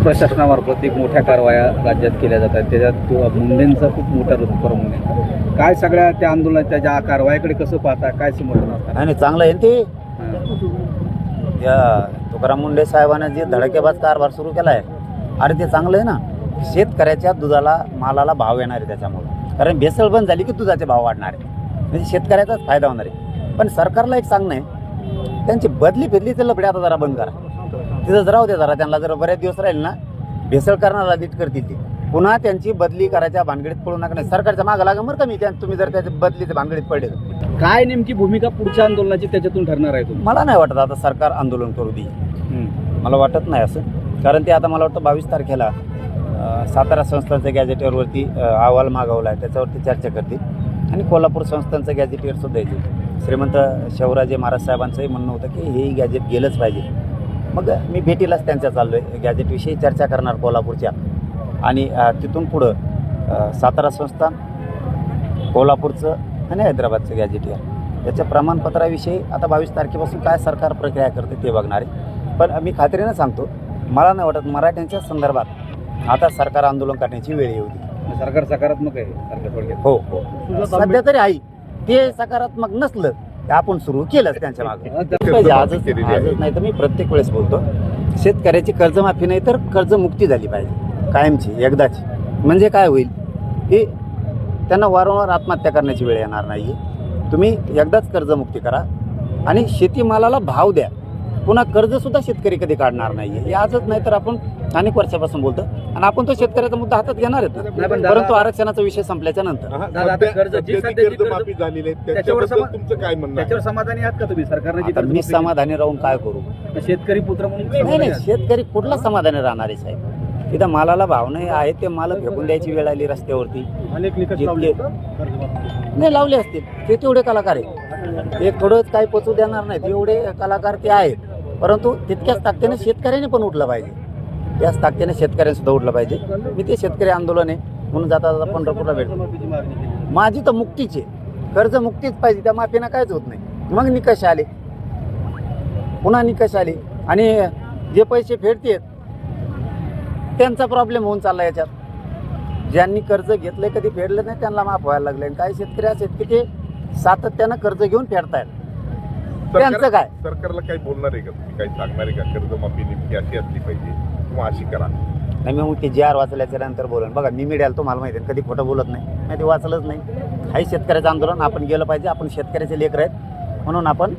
प्रशासनामार्फत एक मोठ्या कारवाया राज्यात केल्या जातात, त्याच्यात मुंडेंचा खूप मोठा प्रमुख आहे. काय सगळ्या त्या आंदोलनाच्या ज्या कारवायाकडे कसं पाहता, काय समर्थन असतं? आणि चांगलं आहे ते या तुकाराम मुंडे साहेबांनी जे धडकेबाज कारभार सुरू केला आहे, अरे ते चांगलं आहे ना. शेतकऱ्याच्या दुधाला मालाला भाव येणार आहे त्याच्यामुळे, कारण भेसळ बंद झाली की दुधाचे भाव वाढणार आहे, म्हणजे शेतकऱ्याचाच फायदा होणार आहे. पण सरकारला एक सांगणं आहे, त्यांची बदली फिरलीचे लफडे आता जरा बंद करा. तिथं जरा होते जरा, त्यांना जर बरेच दिवस राहील ना भेसळ करणारा नीट करतील ते, पुन्हा त्यांची बदली करायच्या भानगडीत पडू नका. नाही सरकारच्या मागं लागा बरं का मी, तुम्ही जर त्याच्या बदलीच्या भानगडीत पडले. काय नेमकी भूमिका पुढच्या आंदोलनाची त्याच्यातून ठरणार आहे तुम्ही? मला नाही वाटत आता सरकार आंदोलन करू दे, मला वाटत नाही असं. कारण ते आता मला वाटतं 22 तारखेला सातारा संस्थांच्या गॅजेटियरवरती अहवाल मागवला आहे, त्याच्यावरती चर्चा करतील. आणि कोल्हापूर संस्थांचं गॅजेटियरसुद्धा येतील. श्रीमंत शिवराजे महाराज साहेबांचंही म्हणणं होतं की हे गॅजेट गेलंच पाहिजे. मग मी भेटीलाच त्यांच्या चाललो आहे, गॅजेटविषयी चर्चा करणार कोल्हापूरच्या. आणि तिथून पुढं सातारा संस्थान, कोल्हापूरचं आणि हैदराबादचं गॅजेटियर याच्या प्रमाणपत्राविषयी आता 22 तारखेपासून काय सरकार प्रक्रिया करते ते बघणार आहे. पण मी खात्रीनं सांगतो, मला नाही वाटत मराठ्यांच्या संदर्भात आता सरकार आंदोलन करण्याची वेळ येऊ दे. सरकार सकारात्मक आहे सरकार थोडक्यात. हो हो, सध्या तरी आहे. ते सकारात्मक नसलं तर आपण सुरू केलंच त्यांच्या मागे. आजच नाही तर मी प्रत्येक वेळेस बोलतो, शेतकऱ्याची कर्जमाफी नाही तर कर्जमुक्ती झाली पाहिजे कायमची, एकदाची. म्हणजे काय होईल की त्यांना वारंवार आत्महत्या करण्याची वेळ येणार नाही. तुम्ही एकदाच कर्जमुक्ती करा आणि शेतीमालाला भाव द्या. पुन्हा कर्जसुद्धा शेतकरी कधी काढणार नाही. हे आजच नाही तर आपण अनेक वर्षापासून बोलतो, आणि आपण तो शेतकऱ्याचा मुद्दा हातात घेणार आहेत, परंतु आरक्षणाचा विषय संपल्याच्या नंतर. कर्जमाफी झालेली आहे, त्याच्याबद्दल तुमचं काय म्हणणं? त्याच्यावर समाधानी आहात का तुम्ही? सरकारने मी समाधानी राहून काय करू? शेतकरी पुत्र म्हणून नाही, शेतकरी कुठला समाधानी राहणार आहे साहेब? तिथं मालाला भाव नाही आहे, ते माल फेकून द्यायची वेळ आली रस्त्यावरती. नाही लावले असतील ते तेवढे कलाकार आहेत, एक थोडंच काही पोचू देणार नाहीत एवढे कलाकार ते आहेत. परंतु तितक्याच ताकदीने शेतकऱ्याने पण उठलं पाहिजे, त्याच ताकदीने शेतकऱ्यांनी सुद्धा उठलं पाहिजे. मी ते शेतकरी आंदोलन आहे म्हणून जाता जाता पंढरपूरला भेटतो. माझी तर मुक्तीची कर्ज मुक्तीच पाहिजे, त्या माफीनं काहीच होत नाही. मग निकष आले, पुन्हा निकष आले, आणि जे पैसे फेडतेत त्यांचा प्रॉब्लेम होऊन चालला याच्यात. ज्यांनी कर्ज घेतलंय कधी फेडलं नाही त्यांना माफ व्हायला लागले, आणि काही शेतकरी असे आहेत की ते सातत्यानं कर्ज घेऊन फेडतायत. त्यांचं काय? सरकारला काही बोलणार आहे का तुम्ही, काही सांगणार आहे का? कर्जमाफी नेमकी अशी असली पाहिजे किंवा अशी करा? नाही, मी मग ते जी आर वाचल्याच्या नंतर बोलन. बघा मी मीडियाला तुम्हाला माहिती आहे कधी खोटं बोलत नाही, मी ते वाचलंच नाही. हाही शेतकऱ्याचं आंदोलन, आपण गेलं पाहिजे. आपण शेतकऱ्याचे लेकर आहेत म्हणून आपण